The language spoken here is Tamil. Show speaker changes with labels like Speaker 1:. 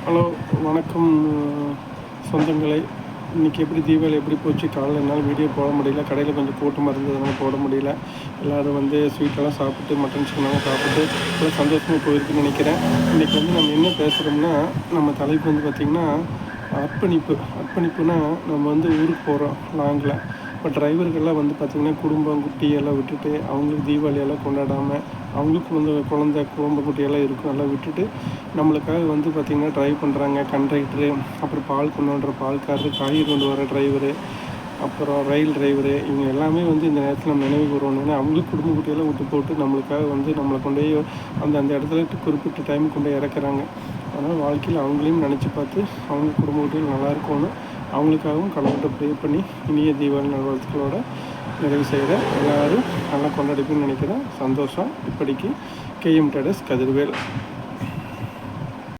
Speaker 1: ஹலோ, வணக்கம் சொந்தங்களே. இன்றைக்கி எப்படி தீபாவளி எப்படி போச்சு? காலையில் என்னால் வீடியோ போட முடியல, கடையில் கொஞ்சம் கூட்டமாக இருந்ததுனால போட முடியல. எல்லோரும் வந்து ஸ்வீட்டெல்லாம் சாப்பிட்டு மட்டன் சிக்கனெல்லாம் சாப்பிட்டு ரொம்ப சந்தோஷமாக போயிருக்குன்னு நினைக்கிறேன். இன்றைக்கி வந்து நம்ம என்ன பேசுகிறோம்னா, நம்ம தலைப்பு வந்து பார்த்திங்கன்னா அர்ப்பணிப்புனா நம்ம வந்து ஊருக்கு போகிறோம் லாங்கில். இப்போ டிரைவர்கள்லாம் வந்து பார்த்திங்கன்னா குடும்பம் குட்டியெல்லாம் விட்டுட்டு அவங்களுக்கு தீபாவளியெல்லாம் கொண்டாடாமல் அவங்களுக்கு குழந்தை குடும்ப குட்டியெல்லாம் இருக்கும் எல்லாம் விட்டுட்டு நம்மளுக்காக வந்து பார்த்திங்கன்னா ட்ரைவ் பண்ணுறாங்க. கண்ட்ரைக்டரு, அப்புறம் பால் கொண்டு வர பால்காரரு, காய்கறி கொண்டு வர டிரைவரு, அப்புறம் ரயில் டிரைவரு, இவங்க எல்லாமே வந்து இந்த நேரத்தில் நம்ம நினைவு கூறணும். ஏன்னா அவங்களுக்கு குடும்ப குட்டியெல்லாம் விட்டு போட்டு நம்மளுக்காக வந்து நம்மளை கொண்டு போய் அந்த இடத்துல குறிப்பிட்ட டைம் கொண்டு இறக்குறாங்க. அதனால் வாழ்க்கையில் அவங்களையும் நினச்சி பார்த்து அவங்க குடும்ப குட்டிகள் நல்லா இருக்கணும். அவங்களுக்காகவும் கடவுள்கிட்ட ப்ரே பண்ணி இனிய தீபாவளி நல்வாழ்த்துக்களோட நிறைவு செய்கிறேன். எல்லோரும் நல்லா கொண்டாடிப்பேன்னு நினைக்கிறேன். சந்தோஷம். இப்படிக்கு KM Traders கதிர்வேல்.